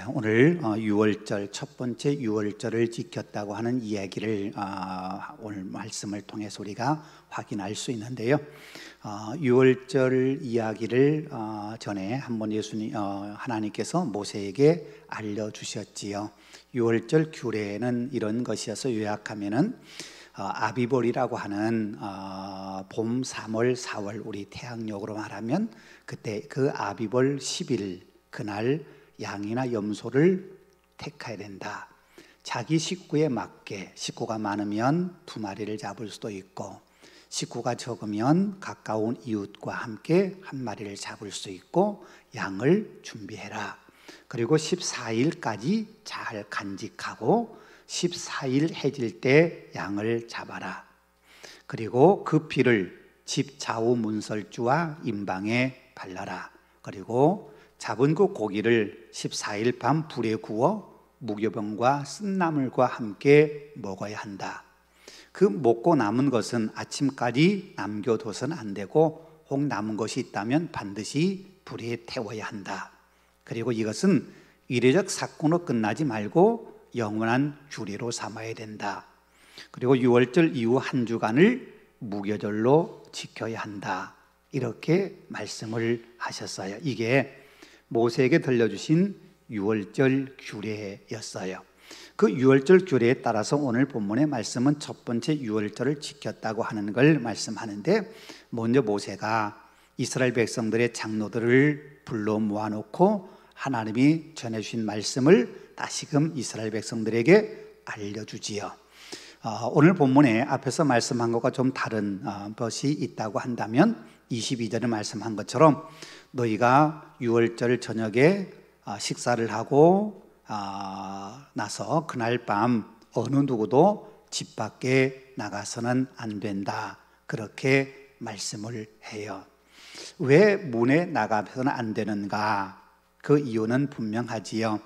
오늘 유월절 첫 번째 유월절을 지켰다고 하는 이야기를 오늘 말씀을 통해서 우리가 확인할 수 있는데요. 유월절 이야기를 전에 한번 하나님께서 모세에게 알려주셨지요. 유월절 규례는 이런 것이어서 요약하면은 아비벌이라고 하는 봄 3월 4월 우리 태양력으로 말하면 그때 그 아비벌 10일 그날 양이나 염소를 택해야 된다. 자기 식구에 맞게, 식구가 많으면 2마리를 잡을 수도 있고 식구가 적으면 가까운 이웃과 함께 1마리를 잡을 수 있고 양을 준비해라. 그리고 14일까지 잘 간직하고 14일 해질 때 양을 잡아라. 그리고 그 피를 집 좌우 문설주와 임방에 발라라. 그리고 잡은 그 고기를 14일 밤 불에 구워 무교병과 쓴나물과 함께 먹어야 한다. 그 먹고 남은 것은 아침까지 남겨둬서는 안 되고 혹 남은 것이 있다면 반드시 불에 태워야 한다. 그리고 이것은 이례적 사건으로 끝나지 말고 영원한 규례로 삼아야 된다. 그리고 유월절 이후 한 주간을 무교절로 지켜야 한다. 이렇게 말씀을 하셨어요. 이게 모세에게 들려주신 유월절 규례였어요. 그 유월절 규례에 따라서 오늘 본문의 말씀은 첫 번째 유월절을 지켰다고 하는 걸 말씀하는데, 먼저 모세가 이스라엘 백성들의 장로들을 불러 모아놓고 하나님이 전해주신 말씀을 다시금 이스라엘 백성들에게 알려주지요. 오늘 본문에 앞에서 말씀한 것과 좀 다른 것이 있다고 한다면 22절에 말씀한 것처럼 너희가 유월절 저녁에 식사를 하고 나서 그날 밤 어느 누구도 집 밖에 나가서는 안 된다. 그렇게 말씀을 해요. 왜 문에 나가서는 안 되는가? 그 이유는 분명하지요.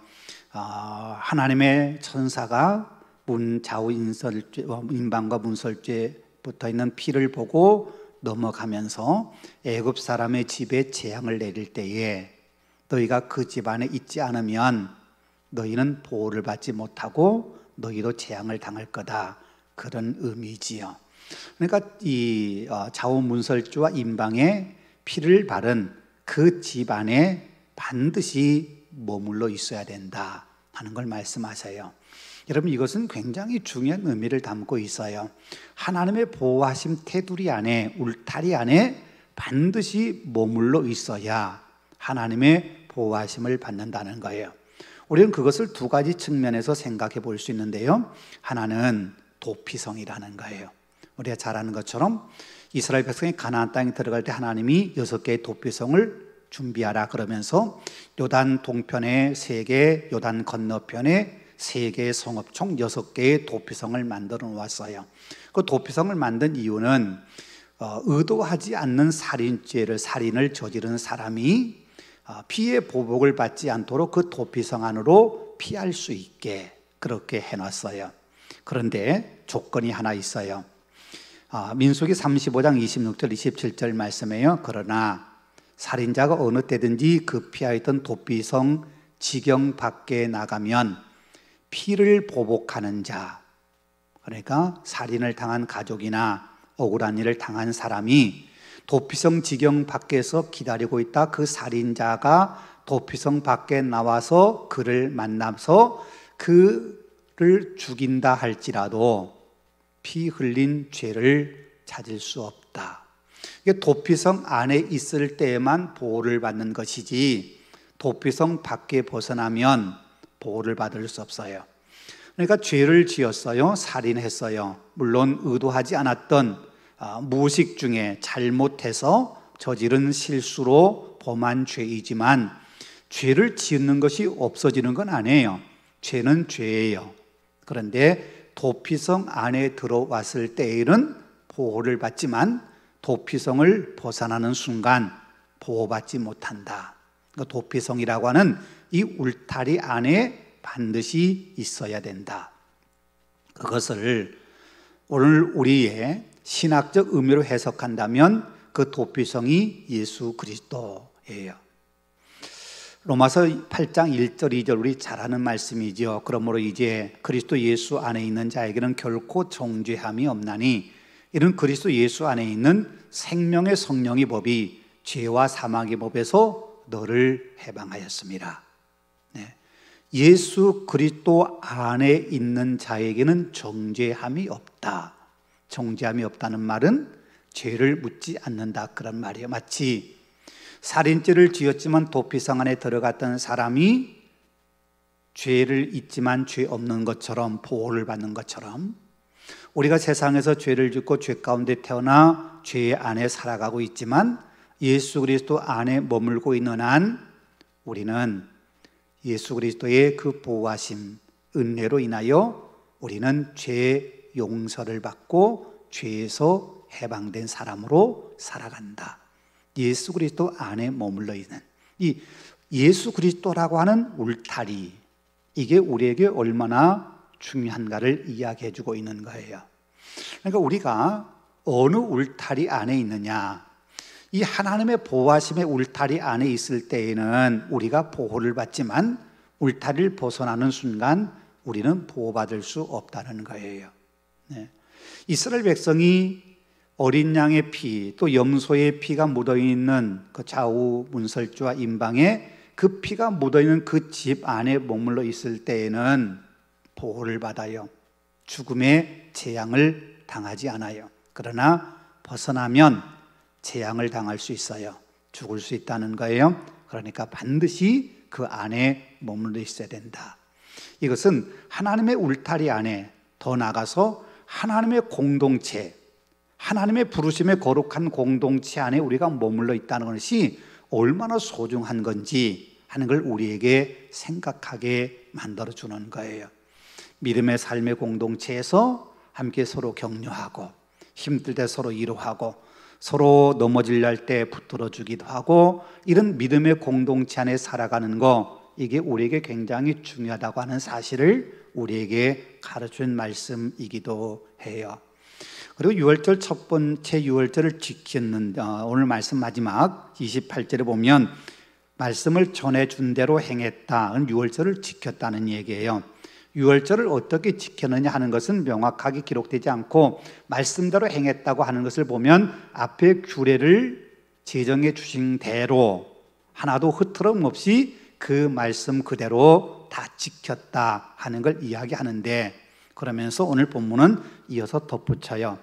하나님의 천사가 문 좌우 임방과 문설주에 붙어 있는 피를 보고 넘어가면서 애굽 사람의 집에 재앙을 내릴 때에 너희가 그 집안에 있지 않으면 너희는 보호를 받지 못하고 너희도 재앙을 당할 거다. 그런 의미지요. 그러니까 이 좌우 문설주와 임방에 피를 바른 그 집안에 반드시 머물러 있어야 된다 하는 걸 말씀하세요. 여러분, 이것은 굉장히 중요한 의미를 담고 있어요. 하나님의 보호하심 테두리 안에, 울타리 안에 반드시 머물러 있어야 하나님의 보호하심을 받는다는 거예요. 우리는 그것을 두 가지 측면에서 생각해 볼 수 있는데요. 하나는 도피성이라는 거예요. 우리가 잘 아는 것처럼 이스라엘 백성이 가나안 땅에 들어갈 때 하나님이 6개의 도피성을 준비하라 그러면서 요단 동편에 3개, 요단 건너편에 3개의 성읍, 총 6개의 도피성을 만들어 놓았어요. 그 도피성을 만든 이유는 의도하지 않는 살인을 저지른 사람이 피해 보복을 받지 않도록 그 도피성 안으로 피할 수 있게 그렇게 해놨어요. 그런데 조건이 하나 있어요. 민수기 35장 26절 27절 말씀에요. 그러나 살인자가 어느 때든지 그 피하였던 도피성 지경 밖에 나가면 피를 보복하는 자, 그러니까 살인을 당한 가족이나 억울한 일을 당한 사람이 도피성 지경 밖에서 기다리고 있다. 그 살인자가 도피성 밖에 나와서 그를 만나서 그를 죽인다 할지라도 피 흘린 죄를 찾을 수 없다. 이게 도피성 안에 있을 때에만 보호를 받는 것이지 도피성 밖에 벗어나면 보호를 받을 수 없어요. 그러니까 죄를 지었어요. 살인했어요. 물론 의도하지 않았던 무의식 중에 잘못해서 저지른 실수로 범한 죄이지만 죄를 짓는 것이 없어지는 건 아니에요. 죄는 죄예요. 그런데 도피성 안에 들어왔을 때에는 보호를 받지만 도피성을 벗어나는 순간 보호받지 못한다. 도피성이라고 하는 이 울타리 안에 반드시 있어야 된다. 그것을 오늘 우리의 신학적 의미로 해석한다면 그 도피성이 예수 그리스도예요. 로마서 8장 1절 2절 우리 잘 아는 말씀이죠. 그러므로 이제 그리스도 예수 안에 있는 자에게는 결코 정죄함이 없나니 이런 그리스도 예수 안에 있는 생명의 성령의 법이 죄와 사망의 법에서 너를 해방하였습니다. 네. 예수 그리스도 안에 있는 자에게는 정죄함이 없다. 정죄함이 없다는 말은 죄를 묻지 않는다 그런 말이에요. 마치 살인죄를 지었지만 도피성 안에 들어갔던 사람이 죄를 잊지만 죄 없는 것처럼 보호를 받는 것처럼 우리가 세상에서 죄를 짓고 죄 가운데 태어나 죄 안에 살아가고 있지만 예수 그리스도 안에 머물고 있는 한 우리는 예수 그리스도의 그 보호하심 은혜로 인하여 우리는 죄 용서를 받고 죄에서 해방된 사람으로 살아간다. 예수 그리스도 안에 머물러 있는 이 예수 그리스도라고 하는 울타리, 이게 우리에게 얼마나 중요한가를 이야기해 주고 있는 거예요. 그러니까 우리가 어느 울타리 안에 있느냐, 이 하나님의 보호하심의 울타리 안에 있을 때에는 우리가 보호를 받지만 울타리를 벗어나는 순간 우리는 보호받을 수 없다는 거예요. 네. 이스라엘 백성이 어린 양의 피, 또 염소의 피가 묻어있는 그 좌우 문설주와 임방에 그 피가 묻어있는 그 집 안에 머물러 있을 때에는 보호를 받아요. 죽음의 재앙을 당하지 않아요. 그러나 벗어나면 재앙을 당할 수 있어요. 죽을 수 있다는 거예요. 그러니까 반드시 그 안에 머물러 있어야 된다. 이것은 하나님의 울타리 안에, 더 나아가서 하나님의 공동체, 하나님의 부르심의 거룩한 공동체 안에 우리가 머물러 있다는 것이 얼마나 소중한 건지 하는 걸 우리에게 생각하게 만들어주는 거예요. 믿음의 삶의 공동체에서 함께 서로 격려하고 힘들 때 서로 위로하고 서로 넘어지려 할 때 붙들어주기도 하고, 이런 믿음의 공동체 안에 살아가는 거, 이게 우리에게 굉장히 중요하다고 하는 사실을 우리에게 가르쳐준 말씀이기도 해요. 그리고 유월절 첫 번째 유월절을 지켰는 오늘 말씀 마지막 28절에 보면 말씀을 전해준 대로 행했다. 유월절을 지켰다는 얘기예요. 유월절을 어떻게 지켰느냐 하는 것은 명확하게 기록되지 않고 말씀대로 행했다고 하는 것을 보면 앞에 규례를 제정해 주신 대로 하나도 흐트럼 없이 그 말씀 그대로 다 지켰다 하는 걸 이야기하는데, 그러면서 오늘 본문은 이어서 덧붙여요.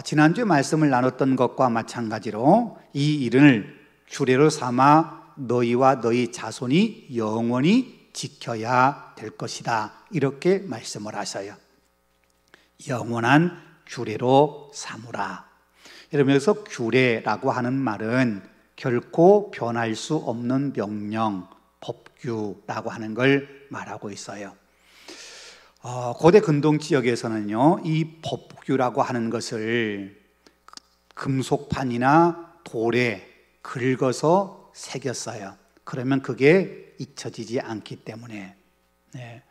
지난주에 말씀을 나눴던 것과 마찬가지로 이 일을 규례로 삼아 너희와 너희 자손이 영원히 지켜야 될 것이다, 이렇게 말씀을 하셔요. 영원한 규례로 삼으라. 이러면서 규례라고 하는 말은 결코 변할 수 없는 명령, 법규라고 하는 걸 말하고 있어요. 고대 근동 지역에서는요, 이 법규라고 하는 것을 금속판이나 돌에 긁어서 새겼어요. 그러면 그게 잊혀지지 않기 때문에. 네.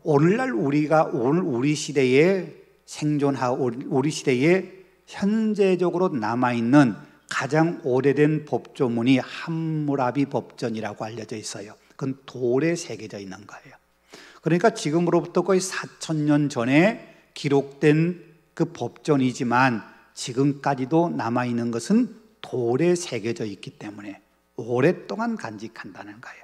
오늘날 오늘 우리 시대에 생존하고 우리 시대에 현재적으로 남아있는 가장 오래된 법조문이 함무라비 법전이라고 알려져 있어요. 그건 돌에 새겨져 있는 거예요. 그러니까 지금으로부터 거의 4,000년 전에 기록된 그 법전이지만 지금까지도 남아있는 것은 돌에 새겨져 있기 때문에 오랫동안 간직한다는 거예요.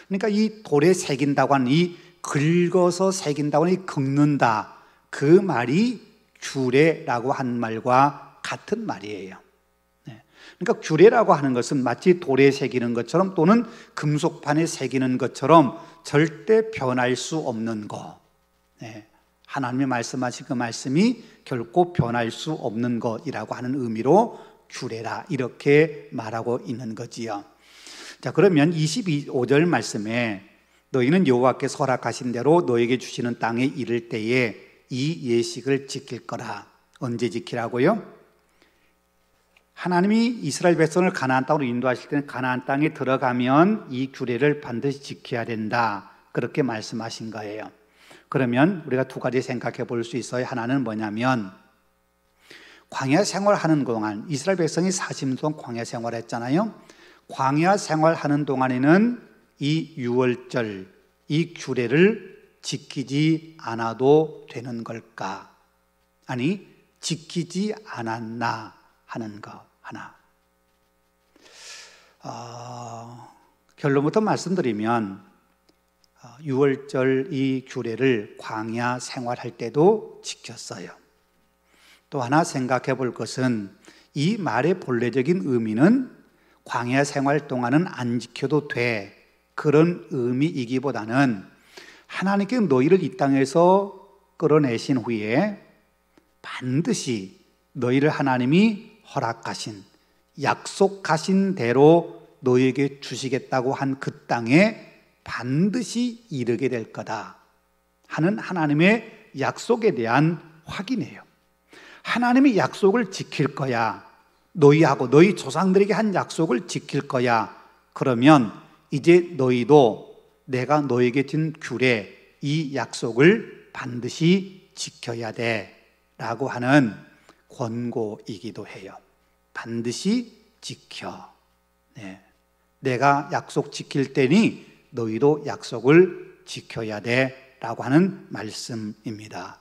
그러니까 이 돌에 새긴다고 하는, 이 긁어서 새긴다고 하는 이 긁는다, 그 말이 규례라고 한 말과 같은 말이에요. 그러니까 규례라고 하는 것은 마치 돌에 새기는 것처럼 또는 금속판에 새기는 것처럼 절대 변할 수 없는 것, 하나님이 말씀하신 그 말씀이 결코 변할 수 없는 것이라고 하는 의미로 규례라, 이렇게 말하고 있는 거지요. 자, 그러면 25절 말씀에 너희는 여호와께서 허락하신 대로 너에게 주시는 땅에 이를 때에 이 예식을 지킬 거라. 언제 지키라고요? 하나님이 이스라엘 백성을 가나안 땅으로 인도하실 때는 가나안 땅에 들어가면 이 규례를 반드시 지켜야 된다, 그렇게 말씀하신 거예요. 그러면 우리가 두 가지 생각해 볼 수 있어요. 하나는 뭐냐면, 광야 생활하는 동안 이스라엘 백성이 40년 동안 광야 생활했잖아요. 광야 생활하는 동안에는 이 유월절, 이 규례를 지키지 않아도 되는 걸까? 아니, 지키지 않았나 하는 거 하나. 결론부터 말씀드리면 유월절 이 규례를 광야 생활할 때도 지켰어요. 또 하나 생각해 볼 것은 이 말의 본래적인 의미는 광야 생활 동안은 안 지켜도 돼, 그런 의미이기보다는 하나님께 너희를 이 땅에서 끌어내신 후에 반드시 너희를 하나님이 허락하신, 약속하신 대로 너희에게 주시겠다고 한 그 땅에 반드시 이르게 될 거다 하는 하나님의 약속에 대한 확인이에요. 하나님이 약속을 지킬 거야, 너희하고 너희 조상들에게 한 약속을 지킬 거야. 그러면 이제 너희도 내가 너에게 준 규례, 이 약속을 반드시 지켜야 돼 라고 하는 권고이기도 해요. 반드시 지켜. 네. 내가 약속 지킬 때니 너희도 약속을 지켜야 돼 라고 하는 말씀입니다.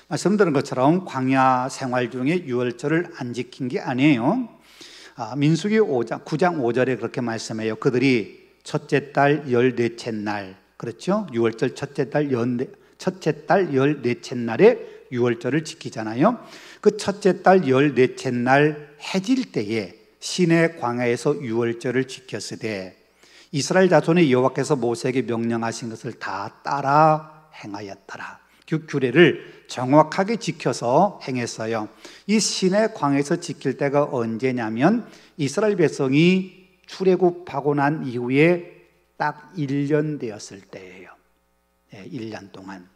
말씀드린 것처럼 광야 생활 중에 유월절을 안 지킨 게 아니에요. 민수기 9장 5절에 그렇게 말씀해요. 그들이 첫째 달 14째 날, 그렇죠? 유월절 첫째 달 14째 날에 유월절을 지키잖아요. 그 첫째 달 14째 날 해질 때에 시내 광야에서 유월절을 지켰으되 이스라엘 자손의 여호와께서 모세에게 명령하신 것을 다 따라 행하였더라. 그 규례를 정확하게 지켜서 행했어요. 이 시내 광야에서 지킬 때가 언제냐면 이스라엘 백성이 출애굽하고 난 이후에 딱 1년 되었을 때예요. 1년 동안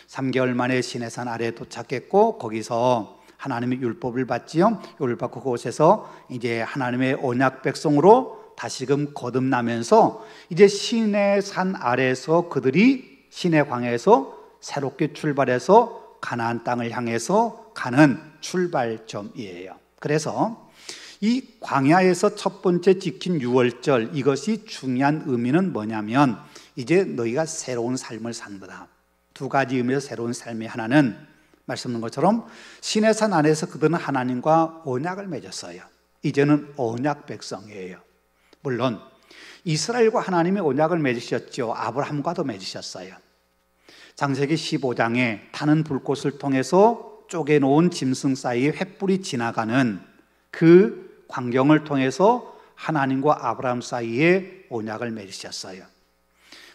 3개월 만에 시내산 아래에 도착했고 거기서 하나님의 율법을 받지요. 율법을 받고 그곳에서 이제 하나님의 언약 백성으로 다시금 거듭나면서 이제 시내산 아래에서 그들이 시내 광야에서 새롭게 출발해서 가나안 땅을 향해서 가는 출발점이에요. 그래서 이 광야에서 첫 번째 지킨 유월절, 이것이 중요한 의미는 뭐냐면 이제 너희가 새로운 삶을 산 거다. 두 가지 의미에서 새로운 삶의 하나는 말씀드린 것처럼 시내산 안에서 그들은 하나님과 언약을 맺었어요. 이제는 언약 백성이에요. 물론 이스라엘과 하나님의 언약을 맺으셨죠. 아브라함과도 맺으셨어요. 창세기 15장에 타는 불꽃을 통해서 쪼개놓은 짐승 사이에 횃불이 지나가는 그 광경을 통해서 하나님과 아브라함 사이에 언약을 맺으셨어요.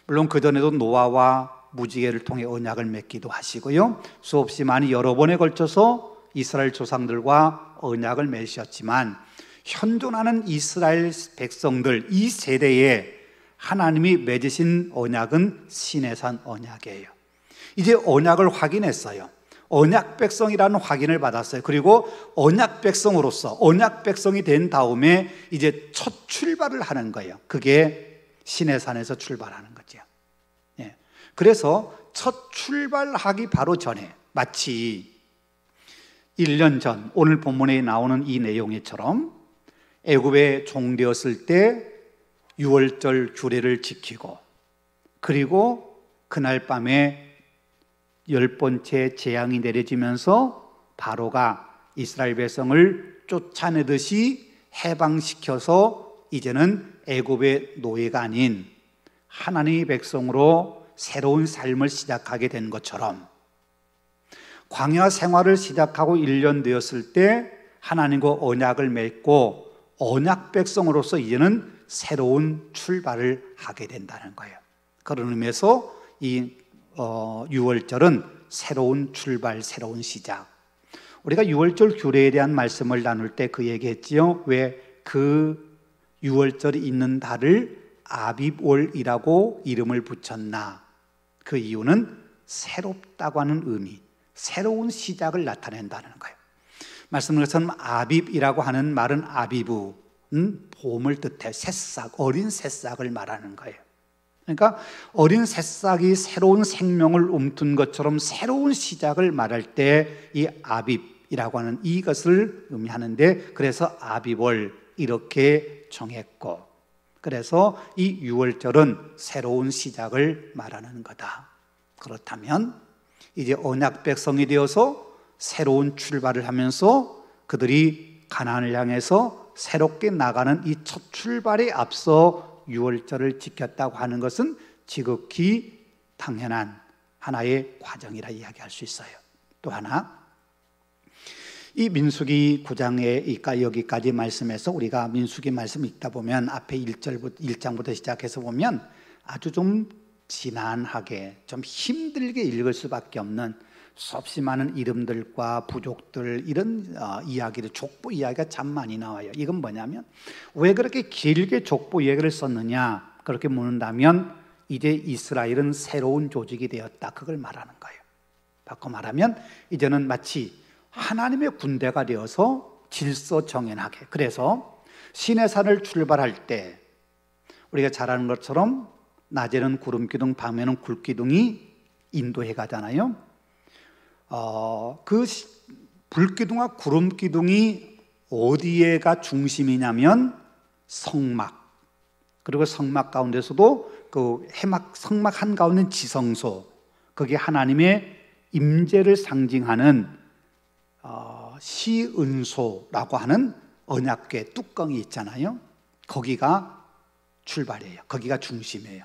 물론 그전에도 노아와 무지개를 통해 언약을 맺기도 하시고요, 수없이 많이 여러 번에 걸쳐서 이스라엘 조상들과 언약을 맺으셨지만 현존하는 이스라엘 백성들 이 세대에 하나님이 맺으신 언약은 시내산 언약이에요. 이제 언약을 확인했어요. 언약 백성이라는 확인을 받았어요. 그리고 언약 백성으로서 언약 백성이 된 다음에 이제 첫 출발을 하는 거예요. 그게 시내산에서 출발하는 거죠. 그래서 첫 출발하기 바로 전에 마치 1년 전 오늘 본문에 나오는 이 내용처럼 애굽에 종되었을 때 유월절 규례를 지키고 그리고 그날 밤에 10번째 재앙이 내려지면서 바로가 이스라엘 백성을 쫓아내듯이 해방시켜서 이제는 애굽의 노예가 아닌 하나님의 백성으로 새로운 삶을 시작하게 된 것처럼 광야 생활을 시작하고 1년 되었을 때 하나님과 언약을 맺고 언약 백성으로서 이제는 새로운 출발을 하게 된다는 거예요. 그런 의미에서 이 유월절은 새로운 출발, 새로운 시작. 우리가 유월절 규례에 대한 말씀을 나눌 때 그 얘기했지요. 왜 그 유월절이 있는 달을 아빕월이라고 이름을 붙였나? 그 이유는 새롭다고 하는 의미, 새로운 시작을 나타낸다는 거예요. 말씀드린 것처럼 아빕이라고 하는 말은 아비브, 봄을 뜻해 새싹, 어린 새싹을 말하는 거예요. 그러니까 어린 새싹이 새로운 생명을 움튼 것처럼 새로운 시작을 말할 때 이 아빕이라고 하는 이것을 의미하는데, 그래서 아비월, 이렇게 정했고, 그래서 이 유월절은 새로운 시작을 말하는 거다. 그렇다면 이제 언약 백성이 되어서 새로운 출발을 하면서 그들이 가나안을 향해서 새롭게 나가는 이 첫 출발에 앞서 유월절을 지켰다고 하는 것은 지극히 당연한 하나의 과정이라 이야기할 수 있어요. 또 하나, 이 민수기 9장에 여기까지 말씀해서 우리가 민수기 말씀 읽다 보면 앞에 1장부터 시작해서 보면 아주 좀 지난하게 좀 힘들게 읽을 수밖에 없는 수없이 많은 이름들과 부족들 이런 이야기들, 족보 이야기가 참 많이 나와요. 이건 뭐냐면 왜 그렇게 길게 족보 이야기를 썼느냐 그렇게 묻는다면 이제 이스라엘은 새로운 조직이 되었다, 그걸 말하는 거예요. 바꿔 말하면 이제는 마치 하나님의 군대가 되어서 질서 정연하게, 그래서 시내산을 출발할 때 우리가 잘 아는 것처럼 낮에는 구름기둥, 밤에는 굴기둥이 인도해 가잖아요. 그 불기둥과 구름기둥이 어디에가 중심이냐면 성막, 그리고 성막 가운데서도 그 해막, 성막 한가운데 지성소, 그게 하나님의 임재를 상징하는 시은소라고 하는 언약궤 뚜껑이 있잖아요. 거기가 출발이에요. 거기가 중심이에요.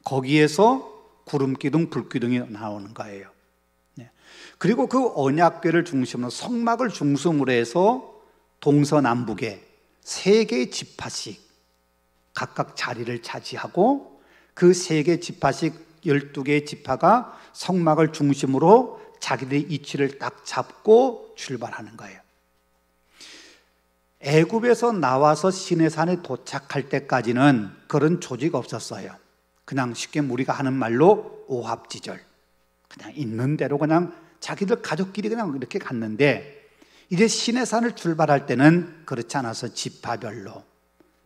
거기에서 구름기둥, 불기둥이 나오는 거예요. 그리고 그 언약궤를 중심으로 성막을 중심으로 해서 동서남북에 3개의 지파씩 각각 자리를 차지하고 그 3개 지파씩 12개의 지파가 성막을 중심으로 자기들의 위치를 딱 잡고 출발하는 거예요. 애굽에서 나와서 시내산에 도착할 때까지는 그런 조직 없었어요. 그냥 쉽게 우리가 하는 말로 오합지졸, 그냥 있는 대로 그냥 자기들 가족끼리 그냥 이렇게 갔는데, 이제 시내산을 출발할 때는 그렇지 않아서 지파별로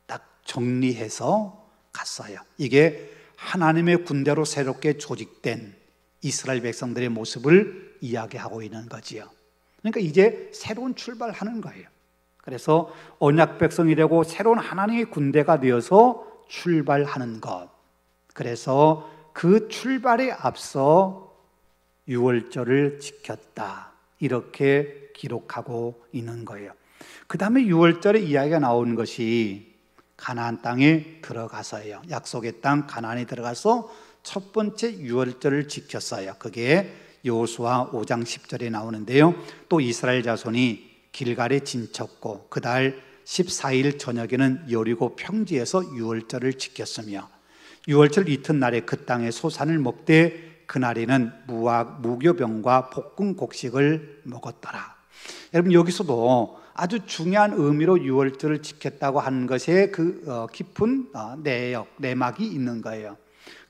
딱 정리해서 갔어요. 이게 하나님의 군대로 새롭게 조직된 이스라엘 백성들의 모습을 이야기하고 있는 거지요. 그러니까 이제 새로운 출발하는 거예요. 그래서 언약 백성이 되고 새로운 하나님의 군대가 되어서 출발하는 것, 그래서 그 출발에 앞서 유월절을 지켰다, 이렇게 기록하고 있는 거예요. 그 다음에 유월절에 이야기가 나오는 것이 가나안 땅에 들어가서예요. 약속의 땅 가나안에 들어가서 첫 번째 유월절을 지켰어요. 그게 여호수아 5장 10절에 나오는데요. 또 이스라엘 자손이 길갈에 진쳤고 그달 14일 저녁에는 여리고 평지에서 유월절을 지켰으며 유월절 이튿날에 그 땅의 소산을 먹되 그날에는 무교병과 볶은 곡식을 먹었더라. 여러분, 여기서도 아주 중요한 의미로 유월절을 지켰다고 하는 것에 그 깊은 내막이 있는 거예요.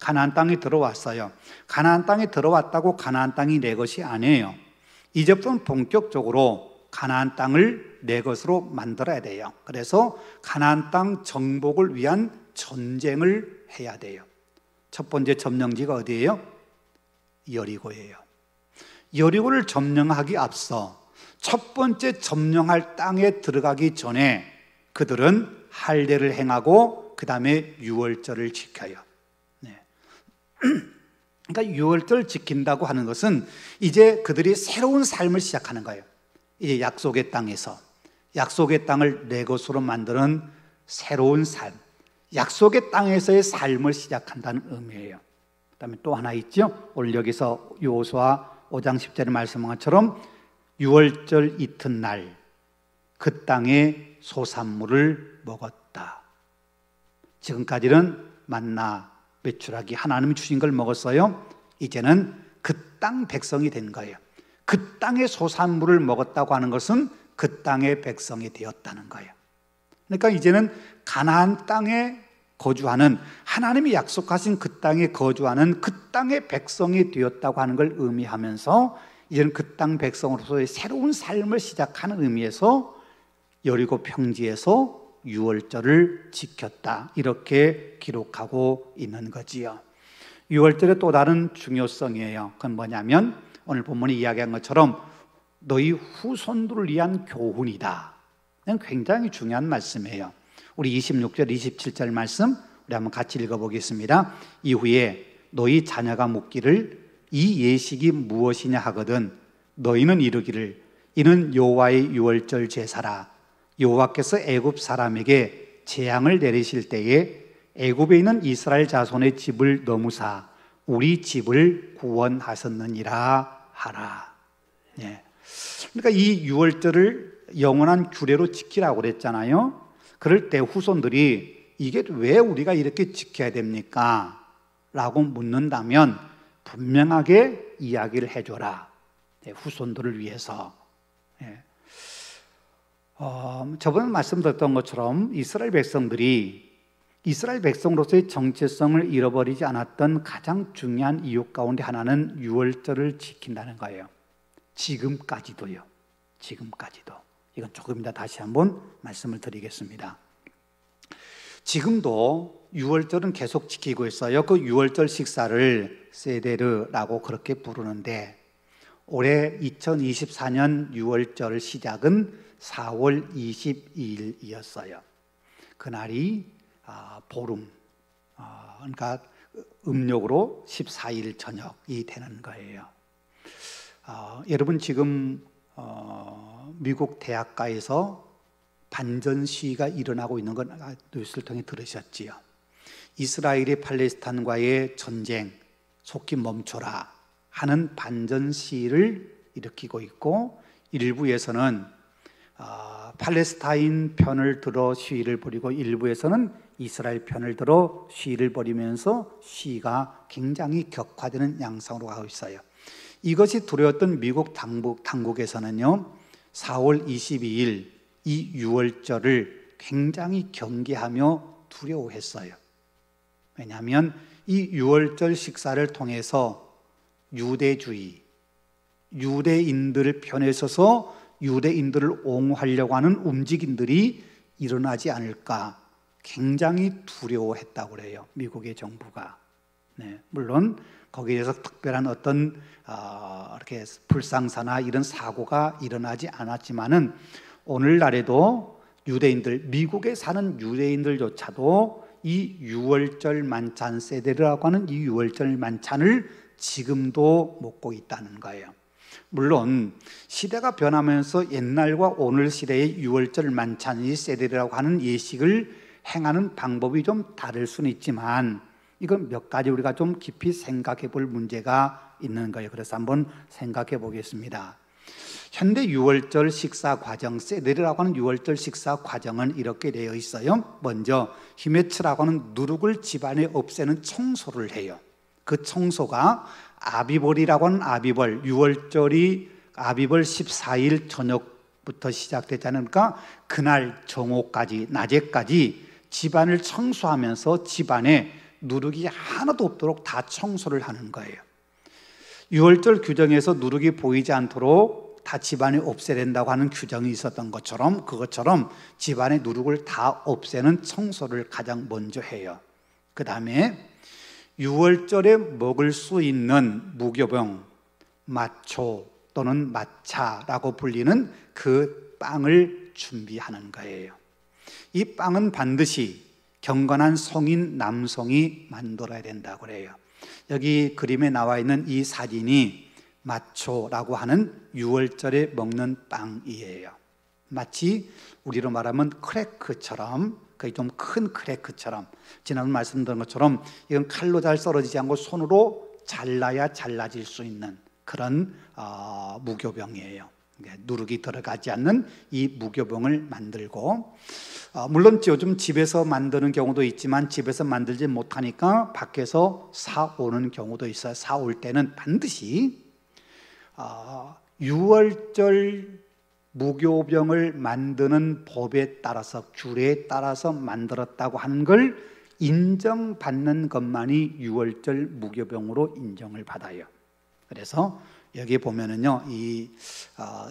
가나안 땅에 들어왔어요. 가나안 땅에 들어왔다고 가나안 땅이 내 것이 아니에요. 이제부터는 본격적으로 가나안 땅을 내 것으로 만들어야 돼요. 그래서 가나안 땅 정복을 위한 전쟁을 해야 돼요. 첫 번째 점령지가 어디예요? 여리고예요. 여리고를 점령하기 앞서 첫 번째 점령할 땅에 들어가기 전에 그들은 할례를 행하고 그 다음에 유월절을 지켜요. 그러니까 유월절 지킨다고 하는 것은 이제 그들이 새로운 삶을 시작하는 거예요. 이제 약속의 땅에서 약속의 땅을 내 것으로 만드는 새로운 삶, 약속의 땅에서의 삶을 시작한다는 의미예요. 그다음에 또 하나 있죠. 오늘 여기서 여호수아 5장 10절에 말씀한 것처럼 유월절 이튿날 그 땅의 소산물을 먹었다. 지금까지는 만나 메추라기 하나님이 주신 걸 먹었어요. 이제는 그 땅 백성이 된 거예요. 그 땅의 소산물을 먹었다고 하는 것은 그 땅의 백성이 되었다는 거예요. 그러니까 이제는 가나안 땅에 거주하는, 하나님이 약속하신 그 땅에 거주하는 그 땅의 백성이 되었다고 하는 걸 의미하면서 이제는 그 땅 백성으로서의 새로운 삶을 시작하는 의미에서 여리고 평지에서 유월절을 지켰다, 이렇게 기록하고 있는 거지요. 유월절의 또 다른 중요성이에요. 그건 뭐냐면 오늘 본문이 이야기한 것처럼 너희 후손들을 위한 교훈이다. 이건 굉장히 중요한 말씀이에요. 우리 26절, 27절 말씀 우리 한번 같이 읽어보겠습니다. 이후에 너희 자녀가 묻기를 이 예식이 무엇이냐 하거든 너희는 이르기를 이는 여호와의 유월절 제사라. 여호와께서 애굽 사람에게 재앙을 내리실 때에 애굽에 있는 이스라엘 자손의 집을 넘으사 우리 집을 구원하셨느니라 하라. 예. 그러니까 이 유월절을 영원한 규례로 지키라고 그랬잖아요. 그럴 때 후손들이 이게 왜 우리가 이렇게 지켜야 됩니까? 라고 묻는다면 분명하게 이야기를 해줘라. 후손들을 위해서. 저번에 말씀드렸던 것처럼 이스라엘 백성으로서의 정체성을 잃어버리지 않았던 가장 중요한 이유 가운데 하나는 유월절을 지킨다는 거예요. 지금까지도요. 지금까지도. 이건 조금 이따 다시 한번 말씀을 드리겠습니다. 지금도 유월절은 계속 지키고 있어요. 그 유월절 식사를 세데르라고 그렇게 부르는데 올해 2024년 유월절 시작은 4월 22일이었어요. 그날이 보름, 그러니까 음력으로 14일 저녁이 되는 거예요. 여러분 지금 미국 대학가에서 반전 시위가 일어나고 있는 건 뉴스를 통해 들으셨지요. 이스라엘이 팔레스타인과의 전쟁 속히 멈춰라 하는 반전 시위를 일으키고 있고 일부에서는 팔레스타인 편을 들어 시위를 벌이고 일부에서는 이스라엘 편을 들어 시위를 벌이면서 시위가 굉장히 격화되는 양상으로 가고 있어요. 이것이 두려웠던 미국 당국에서는요 4월 22일 이 유월절을 굉장히 경계하며 두려워했어요. 왜냐하면 이 유월절 식사를 통해서 유대주의, 유대인들 편에 서서 유대인들을 옹호하려고 하는 움직임들이 일어나지 않을까 굉장히 두려워했다고 그래요. 미국의 정부가. 물론 거기에 대해서 특별한 어떤 이렇게 불상사나 이런 사고가 일어나지 않았지만은 오늘날에도 유대인들, 미국에 사는 유대인들조차도 이 유월절 만찬 세데르라고 하는 이 유월절 만찬을 지금도 먹고 있다는 거예요. 물론 시대가 변하면서 옛날과 오늘 시대의 유월절 만찬이 세데르라고 하는 예식을 행하는 방법이 좀 다를 수는 있지만 이건 몇 가지 우리가 좀 깊이 생각해 볼 문제가 있는 거예요. 그래서 한번 생각해 보겠습니다. 현대 유월절 식사 과정, 세데르라고 하는 유월절 식사 과정은 이렇게 되어 있어요. 먼저 히메츠라고 하는 누룩을 집안에 없애는 청소를 해요. 그 청소가 아비벌이라고 하는 아비벌, 유월절이 아비벌 14일 저녁부터 시작되잖아요. 그러니까 그날 정오까지, 낮에까지 집안을 청소하면서 집안에 누룩이 하나도 없도록 다 청소를 하는 거예요. 유월절 규정에서 누룩이 보이지 않도록 다 집안에 없애야 된다고 하는 규정이 있었던 것처럼 그것처럼 집안의 누룩을 다 없애는 청소를 가장 먼저 해요. 그 다음에 유월절에 먹을 수 있는 무교병, 마초 또는 마차라고 불리는 그 빵을 준비하는 거예요. 이 빵은 반드시 경건한 성인 남성이 만들어야 된다고 그래요. 여기 그림에 나와 있는 이 사진이 마초라고 하는 유월절에 먹는 빵이에요. 마치 우리로 말하면 크래크처럼 거의 좀 큰 크래크처럼 지난번 말씀드린 것처럼 이건 칼로 잘 썰어지지 않고 손으로 잘라야 잘라질 수 있는 그런 무교병이에요. 누룩이 들어가지 않는 이 무교병을 만들고 물론 요즘 집에서 만드는 경우도 있지만 집에서 만들지 못하니까 밖에서 사오는 경우도 있어요. 사올 때는 반드시 유월절 무교병을 만드는 법에 따라서 규례에 따라서 만들었다고 하는 걸 인정받는 것만이 유월절 무교병으로 인정을 받아요. 그래서 여기 보면은요,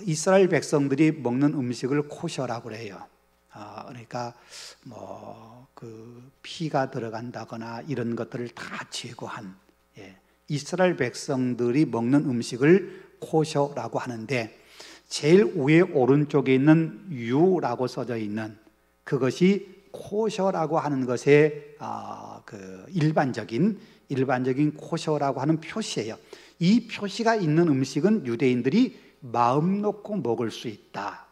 이스라엘 백성들이 먹는 음식을 코셔라고 그래요. 그러니까 그 피가 들어간다거나 이런 것들을 다 제거한 이스라엘 백성들이 먹는 음식을 코셔라고 하는데 제일 위에 오른쪽에 있는 유라고 써져 있는 그것이 코셔라고 하는 것의 그 일반적인 코셔라고 하는 표시예요. 이 표시가 있는 음식은 유대인들이 마음 놓고 먹을 수 있다.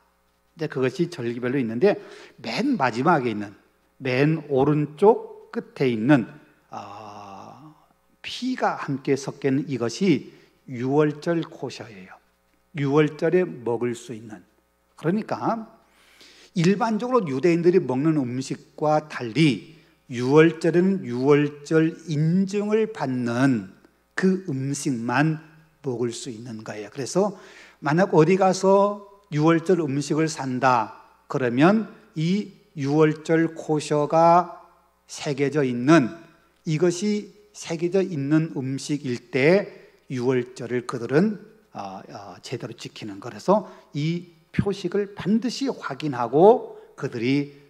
이제 그것이 절기별로 있는데 맨 마지막에 있는 맨 오른쪽 끝에 있는 피가 함께 섞여 있는 이것이 유월절 코셔예요. 유월절에 먹을 수 있는. 그러니까 일반적으로 유대인들이 먹는 음식과 달리 유월절에는 유월절 인증을 받는 그 음식만 먹을 수 있는 거예요. 그래서 만약 어디 가서 유월절 음식을 산다 그러면 이 유월절 코셔가 새겨져 있는 이것이 새겨져 있는 음식일 때 유월절을 그들은 제대로 지키는 거라서 이 표식을 반드시 확인하고 그들이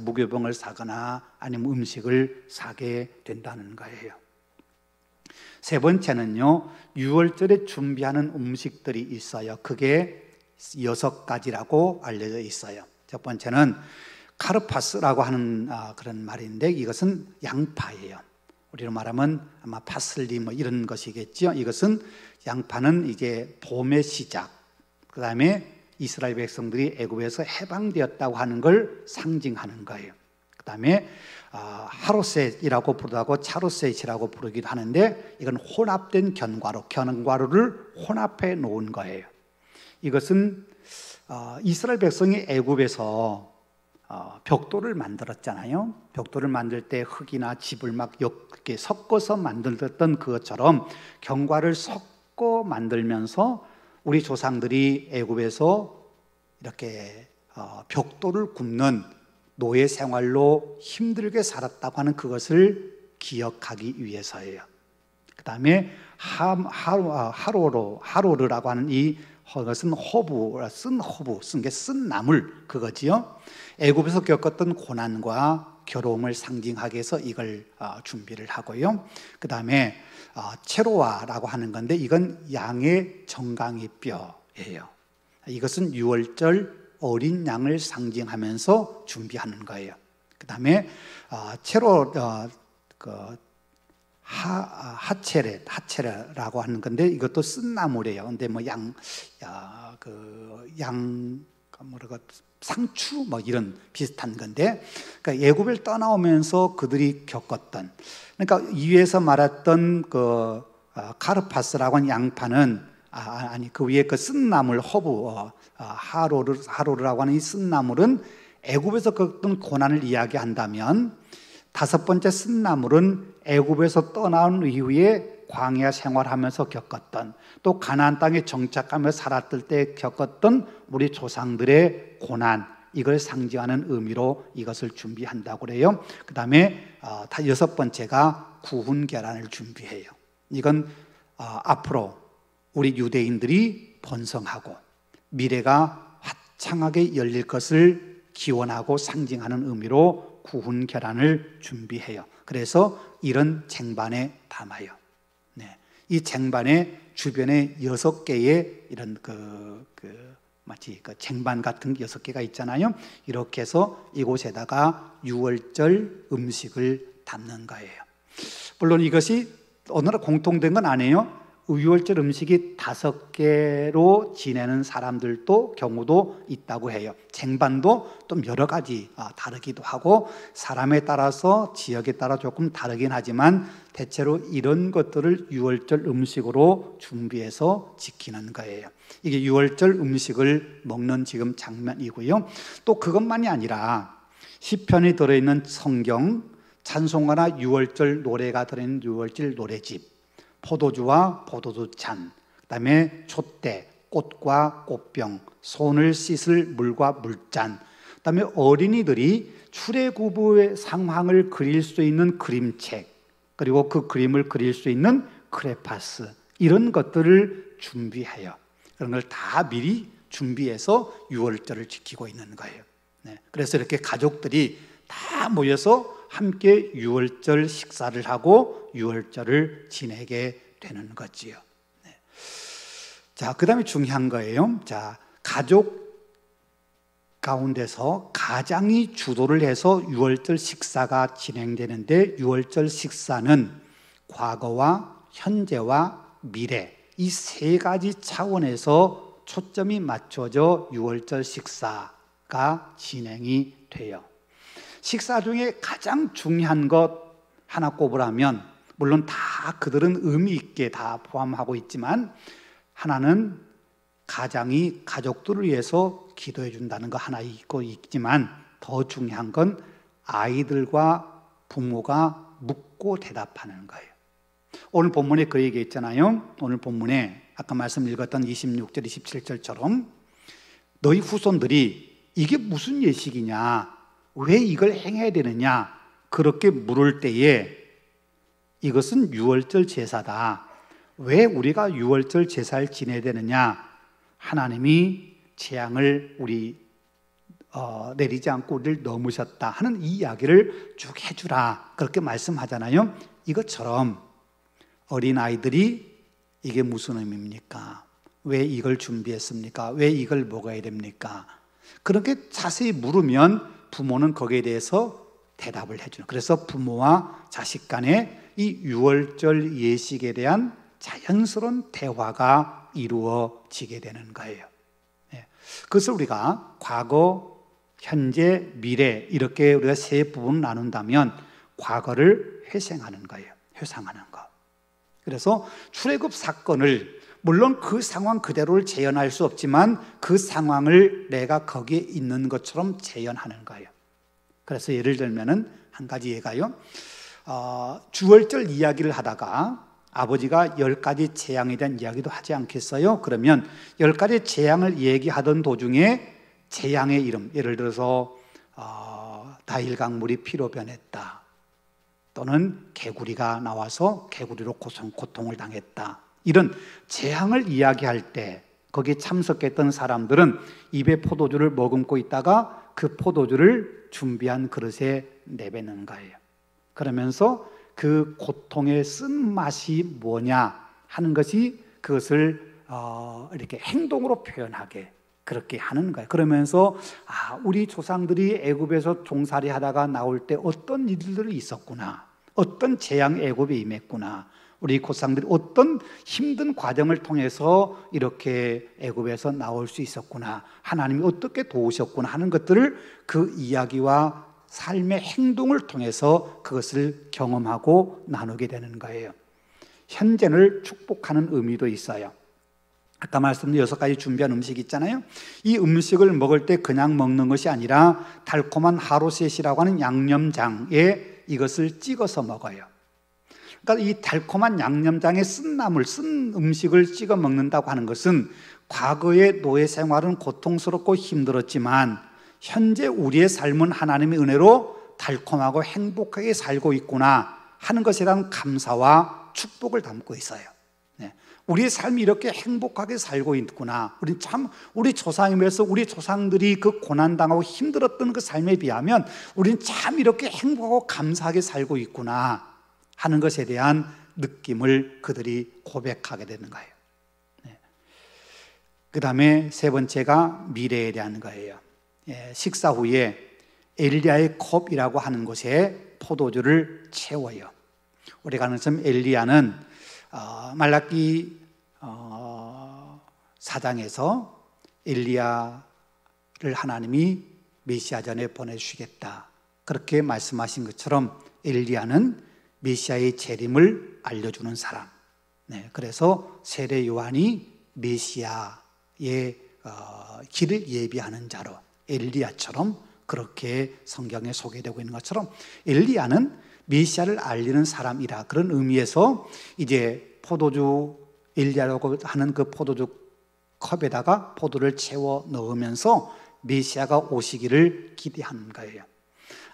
무교병을 사거나 아니면 음식을 사게 된다는 거예요. 세 번째는요, 유월절에 준비하는 음식들이 있어요. 그게 6가지라고 알려져 있어요. 첫 번째는 카르파스라고 하는 그런 말인데 이것은 양파예요. 우리로 말하면 아마 파슬리 뭐 이런 것이겠죠. 이것은 양파는 이제 봄의 시작, 그 다음에 이스라엘 백성들이 애굽에서 해방되었다고 하는 걸 상징하는 거예요. 그 다음에 하로셋이라고 부르고 차로셋이라고 부르기도 하는데 이건 혼합된 견과류를 혼합해 놓은 거예요. 이것은 이스라엘 백성이 애굽에서 벽돌을 만들었잖아요. 벽돌을 만들 때 흙이나 집을 막 이렇게 섞어서 만들었던 그것처럼 견과를 섞어 만들면서 우리 조상들이 애굽에서 이렇게 벽돌을 굽는 노예 생활로 힘들게 살았다고 하는 그것을 기억하기 위해서예요. 그 다음에 하로르라고 하는 이것은 쓴 게 쓴 나물 그거지요. 애굽에서 겪었던 고난과 괴로움을 상징하기 위해서 이걸 준비를 하고요. 그 다음에 체로와라고 하는 건데 이건 양의 정강이 뼈예요. 이것은 유월절 어린 양을 상징하면서 준비하는 거예요. 그 다음에 하체레라고 하는 건데 이것도 쓴 나물이에요. 근데 뭐 상추 뭐 이런 비슷한 건데, 그러니까 애굽을 떠나오면서 그들이 겪었던, 그러니까 위에서 말했던 그 카르파스라고 하는 양파는 그 위에 그 쓴 나물 하로르라고 하는 이 쓴 나물은 애굽에서 겪었던 고난을 이야기한다면, 다섯 번째 쓴 나물은 애굽에서 떠나온 이후에 광야 생활하면서 겪었던, 또 가나안 땅에 정착하며 살았을 때 겪었던 우리 조상들의 고난, 이걸 상징하는 의미로 이것을 준비한다고 그래요. 그 다음에 여섯 번째가 구운 계란을 준비해요. 이건 앞으로 우리 유대인들이 번성하고 미래가 화창하게 열릴 것을 기원하고 상징하는 의미로 구운 계란을 준비해요. 그래서 이런 쟁반에 담아요. 네. 이 쟁반에 주변에 6개의 이런 마치 쟁반 같은 6개가 있잖아요. 이렇게 해서 이곳에다가 유월절 음식을 담는 거예요. 물론 이것이 어느 나라 공통된 건 아니에요. 유월절 음식이 5개로 지내는 사람들도 경우도 있다고 해요. 쟁반도 또 여러 가지 다르기도 하고 사람에 따라서 지역에 따라 조금 다르긴 하지만 대체로 이런 것들을 유월절 음식으로 준비해서 지키는 거예요. 이게 유월절 음식을 먹는 지금 장면이고요. 또 그것만이 아니라 시편이 들어있는 성경, 찬송가나 유월절 노래가 들어있는 유월절 노래집, 포도주와 포도주 잔, 그 다음에 촛대, 꽃과 꽃병, 손을 씻을 물과 물잔, 그 다음에 어린이들이 출애굽의 상황을 그릴 수 있는 그림책, 그리고 그 그림을 그릴 수 있는 크레파스, 이런 것들을 준비해요. 그런 걸 다 미리 준비해서 유월절을 지키고 있는 거예요. 네. 그래서 이렇게 가족들이 다 모여서 함께 유월절 식사를 하고 유월절을 지내게 되는 거지요. 네. 자, 그 다음에 중요한 거예요. 자, 가족 가운데서 가장이 주도를 해서 유월절 식사가 진행되는데, 유월절 식사는 과거와 현재와 미래 이 세 가지 차원에서 초점이 맞춰져 유월절 식사가 진행이 돼요. 식사 중에 가장 중요한 것 하나 꼽으라면, 물론 다 그들은 의미 있게 다 포함하고 있지만, 하나는 가장이 가족들을 위해서 기도해 준다는 거 하나 있지만, 더 중요한 건 아이들과 부모가 묻고 대답하는 거예요. 오늘 본문에 그 얘기 있잖아요. 오늘 본문에 아까 말씀 읽었던 26절 27절처럼 너희 후손들이 이게 무슨 예식이냐, 왜 이걸 행해야 되느냐 그렇게 물을 때에, 이것은 유월절 제사다, 왜 우리가 유월절 제사를 지내야 되느냐, 하나님이 재앙을 내리지 않고 우리를 넘으셨다 하는 이 이야기를 쭉 해주라 그렇게 말씀하잖아요. 이것처럼 어린아이들이 이게 무슨 의미입니까? 왜 이걸 준비했습니까? 왜 이걸 먹어야 됩니까? 그렇게 자세히 물으면 부모는 거기에 대해서 대답을 해주는, 그래서 부모와 자식 간에 이 유월절 예식에 대한 자연스러운 대화가 이루어지게 되는 거예요. 그것을 우리가 과거, 현재, 미래 이렇게 우리가 세 부분 나눈다면 과거를 회상하는 거예요. 회상하는 거. 그래서 출애굽 사건을 물론 그 상황 그대로를 재현할 수 없지만 그 상황을 내가 거기에 있는 것처럼 재현하는 거예요. 그래서 예를 들면은 한 가지 예가요. 주월절 이야기를 하다가 아버지가 10가지 재앙에 대한 이야기도 하지 않겠어요? 그러면 10가지 재앙을 얘기하던 도중에 재앙의 이름, 예를 들어서 나일 강물이 피로 변했다, 또는 개구리가 나와서 개구리로 고통을 당했다, 이런 재앙을 이야기할 때 거기에 참석했던 사람들은 입에 포도주를 머금고 있다가 그 포도주를 준비한 그릇에 내뱉는 거예요. 그러면서 그 고통의 쓴맛이 뭐냐 하는 것이 그것을 이렇게 행동으로 표현하게 그렇게 하는 거예요. 그러면서 우리 조상들이 애굽에서 종살이 하다가 나올 때 어떤 일들이 있었구나, 어떤 재앙 애굽에 임했구나, 우리 조상들이 어떤 힘든 과정을 통해서 이렇게 애굽에서 나올 수 있었구나, 하나님이 어떻게 도우셨구나 하는 것들을 그 이야기와 삶의 행동을 통해서 그것을 경험하고 나누게 되는 거예요. 현재를 축복하는 의미도 있어요. 아까 말씀드린 6가지 준비한 음식 있잖아요. 이 음식을 먹을 때 그냥 먹는 것이 아니라 달콤한 하로셋이라고 하는 양념장에 이것을 찍어서 먹어요. 그러니까 이 달콤한 양념장에 쓴 음식을 찍어 먹는다고 하는 것은 과거의 노예 생활은 고통스럽고 힘들었지만 현재 우리의 삶은 하나님의 은혜로 달콤하고 행복하게 살고 있구나 하는 것에 대한 감사와 축복을 담고 있어요. 우리의 삶이 이렇게 행복하게 살고 있구나, 우리 조상이면서 우리 조상들이 그 고난당하고 힘들었던 그 삶에 비하면 우리는 참 이렇게 행복하고 감사하게 살고 있구나 하는 것에 대한 느낌을 그들이 고백하게 되는 거예요. 그 다음에 세 번째가 미래에 대한 거예요. 식사 후에 엘리야의 컵이라고 하는 곳에 포도주를 채워요. 우리가 아는 것처럼 엘리야는 말라기 4장에서 엘리야를 하나님이 메시아 전에 보내주시겠다 그렇게 말씀하신 것처럼 엘리야는 메시아의 재림을 알려주는 사람. 그래서 세례 요한이 메시아의 길을 예비하는 자로 엘리야처럼 그렇게 성경에 소개되고 있는 것처럼 엘리야는 메시아를 알리는 사람이라 그런 의미에서 이제 포도주, 엘리야라고 하는 그 포도주 컵에다가 포도를 채워 넣으면서 메시아가 오시기를 기대하는 거예요.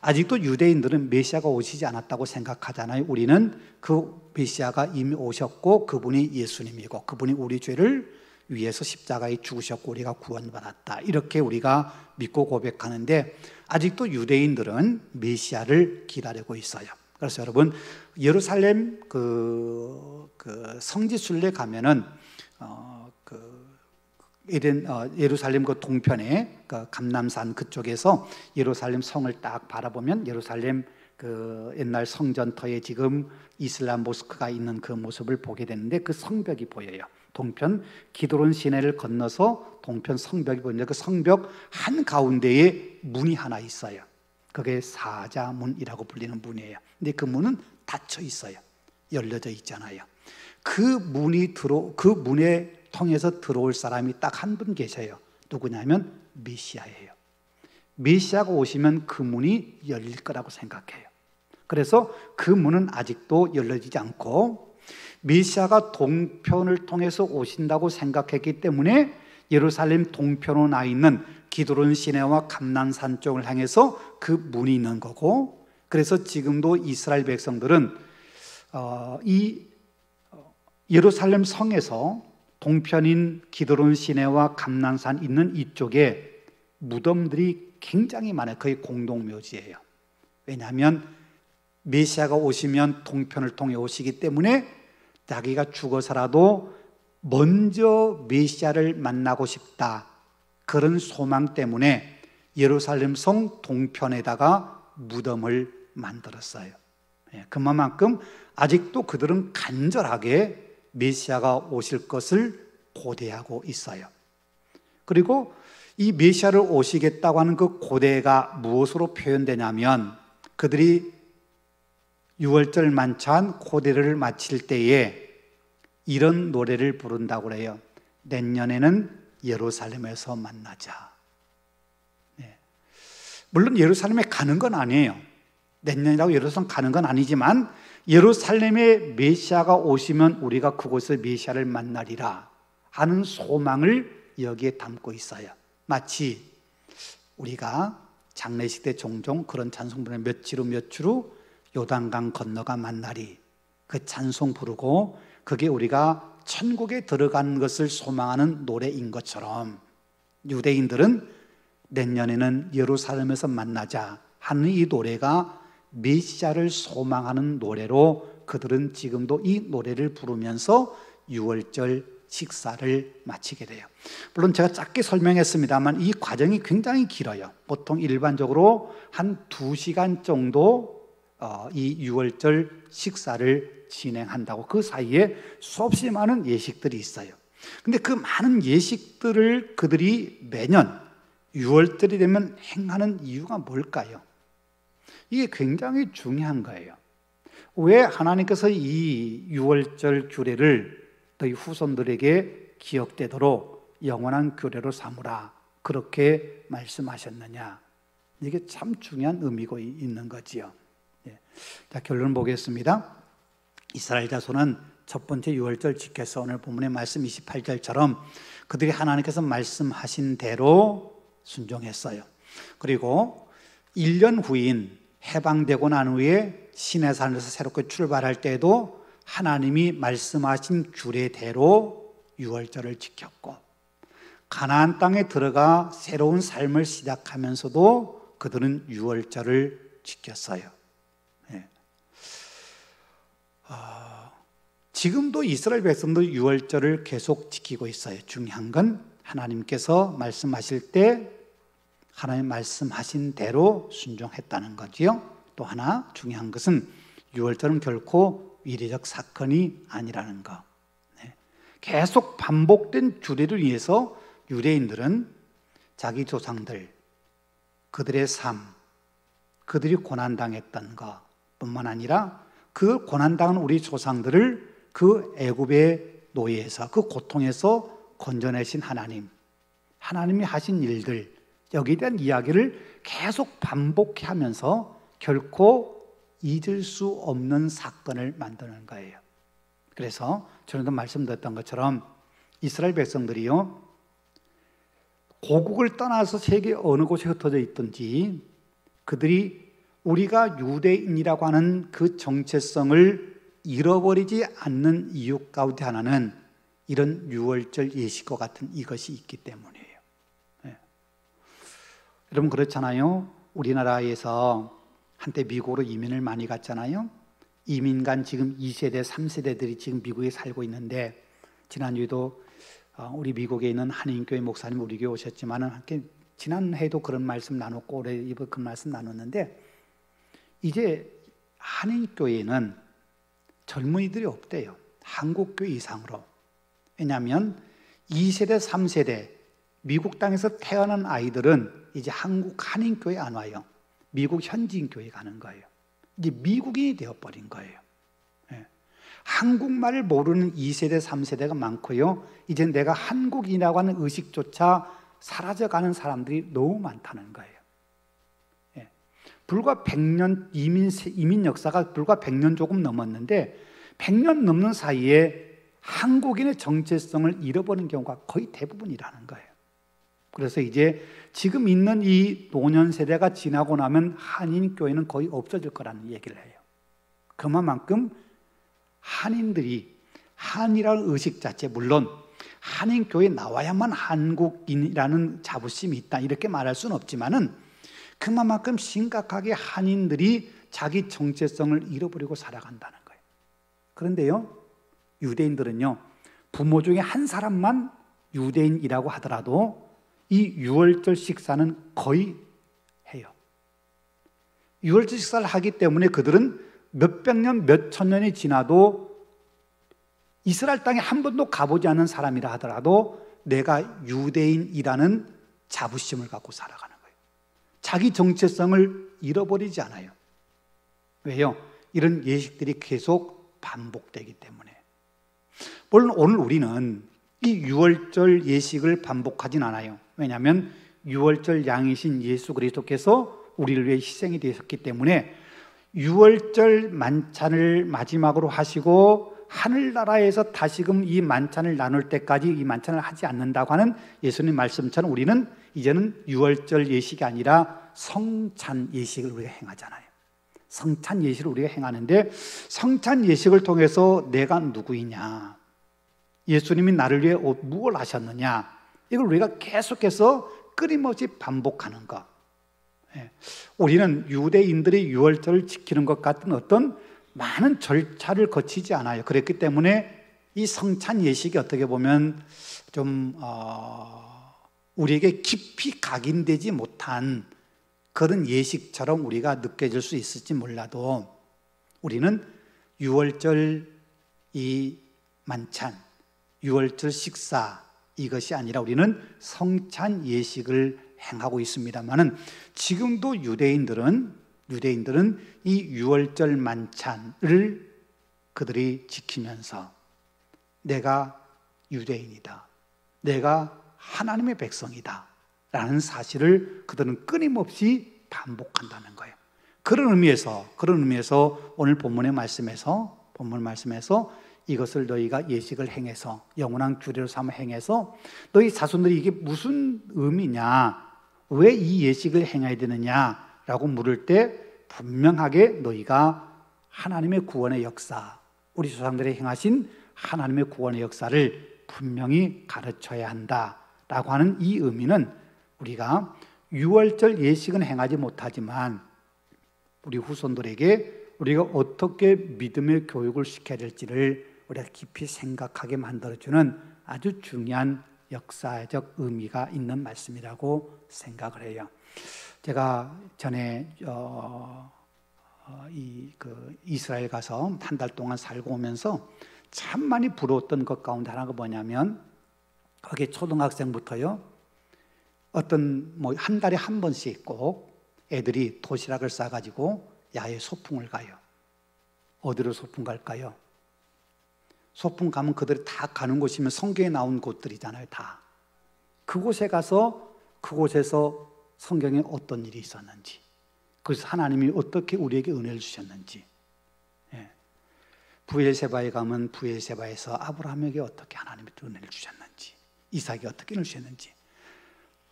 아직도 유대인들은 메시아가 오시지 않았다고 생각하잖아요. 우리는 그 메시아가 이미 오셨고 그분이 예수님이고 그분이 우리 죄를 위해서 십자가에 죽으셨고 우리가 구원받았다 이렇게 우리가 믿고 고백하는데 아직도 유대인들은 메시아를 기다리고 있어요. 그래서 여러분 예루살렘 그 성지 순례 가면은 예루살렘 그 동편에 그 감람산 그쪽에서 예루살렘 성을 딱 바라보면 예루살렘 그 옛날 성전터에 지금 이슬람 모스크가 있는 그 모습을 보게 되는데 그 성벽이 보여요. 동편 기드론 시내를 건너서 동편 성벽이 보이는데 그 성벽 한 가운데에 문이 하나 있어요. 그게 사자문이라고 불리는 문이에요. 근데 그 문은 닫혀 있어요. 열려져 있잖아요. 그 문에 통해서 들어올 사람이 딱 한 분 계셔요. 누구냐면 메시아예요. 메시아가 오시면 그 문이 열릴 거라고 생각해요. 그래서 그 문은 아직도 열려지지 않고 메시아가 동편을 통해서 오신다고 생각했기 때문에 예루살렘 동편으로 나 있는 기드론 시내와 감람산 쪽을 향해서 그 문이 있는 거고, 그래서 지금도 이스라엘 백성들은 이 예루살렘 성에서 동편인 기드론 시내와 감람산 있는 이쪽에 무덤들이 굉장히 많아요. 거의 공동묘지예요. 왜냐하면 메시아가 오시면 동편을 통해 오시기 때문에 자기가 죽어서라도 먼저 메시아를 만나고 싶다, 그런 소망 때문에 예루살렘 성 동편에다가 무덤을 만들었어요. 그만큼 아직도 그들은 간절하게 메시아가 오실 것을 고대하고 있어요. 그리고 이 메시아를 오시겠다고 하는 그 고대가 무엇으로 표현되냐면, 그들이 유월절 만찬 고대를 마칠 때에 이런 노래를 부른다고 그래요. 내년에는 예루살렘에서 만나자. 물론 예루살렘에 가는 건 아니에요. 내년이라고 예루살렘 가는 건 아니지만 예루살렘에 메시아가 오시면 우리가 그곳에 메시아를 만나리라 하는 소망을 여기에 담고 있어요. 마치 우리가 장례식 때 종종 그런 찬송 부르는 며칠 후 요단강 건너가 만나리, 그 찬송 부르고 그게 우리가 천국에 들어가는 것을 소망하는 노래인 것처럼 유대인들은 내년에는 예루살렘에서 만나자 하는 이 노래가 메시아를 소망하는 노래로 그들은 지금도 이 노래를 부르면서 유월절 식사를 마치게 돼요. 물론 제가 짧게 설명했습니다만 이 과정이 굉장히 길어요. 보통 일반적으로 한 2시간 정도 이 유월절 식사를 진행한다고. 그 사이에 수없이 많은 예식들이 있어요. 근데 그 많은 예식들을 그들이 매년 유월절이 되면 행하는 이유가 뭘까요? 이게 굉장히 중요한 거예요. 왜 하나님께서 이 유월절 규례를 너희 후손들에게 기억되도록 영원한 규례로 삼으라 그렇게 말씀하셨느냐? 이게 참 중요한 의미가 있는 거지요. 자, 결론 보겠습니다. 이스라엘 자손은 첫 번째 유월절 지켜서 오늘 본문의 말씀 28절처럼 그들이 하나님께서 말씀하신 대로 순종했어요. 그리고 1년 후인 해방되고 난 후에 시내산에서 새롭게 출발할 때도 하나님이 말씀하신 규례대로 유월절을 지켰고, 가나안 땅에 들어가 새로운 삶을 시작하면서도 그들은 유월절을 지켰어요. 지금도 이스라엘 백성도 유월절을 계속 지키고 있어요. 중요한 건 하나님께서 말씀하실 때 하나님 말씀하신 대로 순종했다는 거지요. 또 하나 중요한 것은 유월절은 결코 위례적 사건이 아니라는 거. 계속 반복된 규례를 위해서 유대인들은 자기 조상들, 그들의 삶, 그들이 고난당했던 것뿐만 아니라 그 고난당한 우리 조상들을 그 애굽의 노예에서, 그 고통에서 건져내신 하나님, 하나님이 하신 일들, 여기에 대한 이야기를 계속 반복해 하면서 결코 잊을 수 없는 사건을 만드는 거예요. 그래서 저는 말씀드렸던 것처럼 이스라엘 백성들이요, 고국을 떠나서 세계 어느 곳에 흩어져 있든지 그들이 우리가 유대인이라고 하는 그 정체성을 잃어버리지 않는 이유 가운데 하나는 이런 유월절 예식과 같은 이것이 있기 때문이에요. 여러분 그렇잖아요. 우리나라에서 한때 미국으로 이민을 많이 갔잖아요. 이민 간 지금 2세대, 3세대들이 지금 미국에 살고 있는데 지난주에도 우리 미국에 있는 한인교회 목사님 우리 교회 오셨지만 함께 지난 해도 그런 말씀 나눴고 올해 이번 그 말씀 나눴는데, 이제 한인교회는 젊은이들이 없대요. 한국교회 이상으로. 왜냐하면 2세대, 3세대 미국 땅에서 태어난 아이들은 이제 한국 한인교회 안 와요. 미국 현지인교회 가는 거예요. 이제 미국인이 되어버린 거예요. 한국말을 모르는 2세대, 3세대가 많고요. 이제 내가 한국인이라고 하는 의식조차 사라져가는 사람들이 너무 많다는 거예요. 불과 100년 이민 역사가 불과 100년 조금 넘었는데 100년 넘는 사이에 한국인의 정체성을 잃어버린 경우가 거의 대부분이라는 거예요. 그래서 이제 지금 있는 이 노년 세대가 지나고 나면 한인교회는 거의 없어질 거라는 얘기를 해요. 그만큼 한인들이 한이라는 의식 자체, 물론 한인교회에 나와야만 한국인이라는 자부심이 있다 이렇게 말할 수는 없지만은 그만큼 심각하게 한인들이 자기 정체성을 잃어버리고 살아간다는 거예요. 그런데요, 유대인들은요, 부모 중에 한 사람만 유대인이라고 하더라도 이 유월절 식사는 거의 해요. 유월절 식사를 하기 때문에 그들은 몇백 년, 몇천 년이 지나도 이스라엘 땅에 한 번도 가보지 않은 사람이라 하더라도 내가 유대인이라는 자부심을 갖고 살아가는 거예요. 자기 정체성을 잃어버리지 않아요. 왜요? 이런 예식들이 계속 반복되기 때문에. 물론 오늘 우리는 이 유월절 예식을 반복하진 않아요. 왜냐하면 유월절 양이신 예수 그리스도께서 우리를 위해 희생이 되셨기 때문에 유월절 만찬을 마지막으로 하시고 하늘나라에서 다시금 이 만찬을 나눌 때까지 이 만찬을 하지 않는다고 하는 예수님 말씀처럼 우리는 이제는 유월절 예식이 아니라 성찬 예식을 우리가 행하잖아요. 성찬 예식을 우리가 행하는데, 성찬 예식을 통해서 내가 누구이냐, 예수님이 나를 위해 무엇을 하셨느냐, 이걸 우리가 계속해서 끊임없이 반복하는 것. 우리는 유대인들이 유월절을 지키는 것 같은 어떤 많은 절차를 거치지 않아요. 그렇기 때문에 이 성찬 예식이 어떻게 보면 좀 우리에게 깊이 각인되지 못한 그런 예식처럼 우리가 느껴질 수 있을지 몰라도, 우리는 유월절 이 만찬, 유월절 식사, 이것이 아니라 우리는 성찬 예식을 행하고 있습니다만은, 지금도 유대인들은 이 유월절 만찬을 그들이 지키면서 내가 유대인이다, 내가 하나님의 백성이다 라는 사실을 그들은 끊임없이 반복한다는 거예요. 그런 의미에서 오늘 본문 말씀에서 이것을 너희가 예식을 행해서 영원한 규례로 삼아 행해서 너희 자손들이 이게 무슨 의미냐, 왜 이 예식을 행해야 되느냐라고 물을 때 분명하게 너희가 하나님의 구원의 역사, 우리 조상들이 행하신 하나님의 구원의 역사를 분명히 가르쳐야 한다라고 하는 이 의미는, 우리가 유월절 예식은 행하지 못하지만 우리 후손들에게 우리가 어떻게 믿음의 교육을 시켜야 될지를 우리가 깊이 생각하게 만들어주는 아주 중요한 역사적 의미가 있는 말씀이라고 생각을 해요. 제가 전에 이스라엘 가서 한 달 동안 살고 오면서 참 많이 부러웠던 것 가운데 하나가 뭐냐면, 거기 초등학생부터요, 어떤 한 달에 한 번씩 꼭 애들이 도시락을 싸가지고 야외 소풍을 가요. 어디로 소풍 갈까요? 소풍 가면 그들이 다 가는 곳이면 성경에 나온 곳들이잖아요. 다 그곳에 가서 그곳에서 성경에 어떤 일이 있었는지, 그래서 하나님이 어떻게 우리에게 은혜를 주셨는지, 부엘세바에 가면 부엘세바에서 아브라함에게 어떻게 하나님이 은혜를 주셨는지, 이삭이 어떻게 은혜를 주셨는지,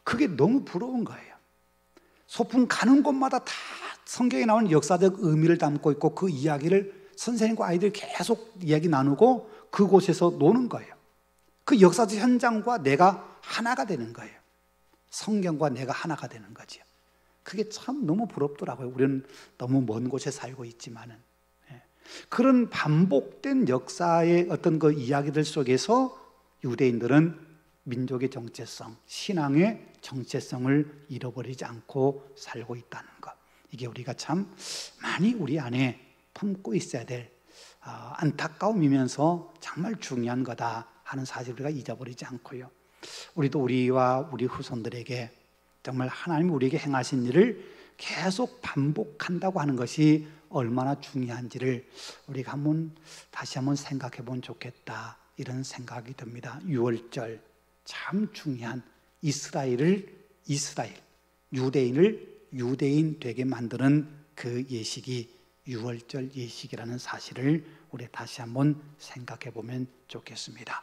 그게 너무 부러운 거예요. 소풍 가는 곳마다 다 성경에 나오는 역사적 의미를 담고 있고, 그 이야기를 선생님과 아이들이 계속 이야기 나누고 그곳에서 노는 거예요. 그 역사적 현장과 내가 하나가 되는 거예요. 성경과 내가 하나가 되는 거죠. 그게 참 너무 부럽더라고요. 우리는 너무 먼 곳에 살고 있지만은, 그런 반복된 역사의 어떤 그 이야기들 속에서 유대인들은 민족의 정체성, 신앙의 정체성을 잃어버리지 않고 살고 있다는 것, 이게 우리가 참 많이 우리 안에 품고 있어야 될 안타까움이면서 정말 중요한 거다 하는 사실을 우리가 잊어버리지 않고요. 우리도 우리와 우리 후손들에게 정말 하나님 우리에게 행하신 일을 계속 반복한다고 하는 것이 얼마나 중요한지를 우리가 다시 한번 생각해 보면 좋겠다, 이런 생각이 듭니다. 유월절, 참 중요한 유대인을 유대인 되게 만드는 그 예식이 유월절 예식이라는 사실을 우리 다시 한번 생각해 보면 좋겠습니다.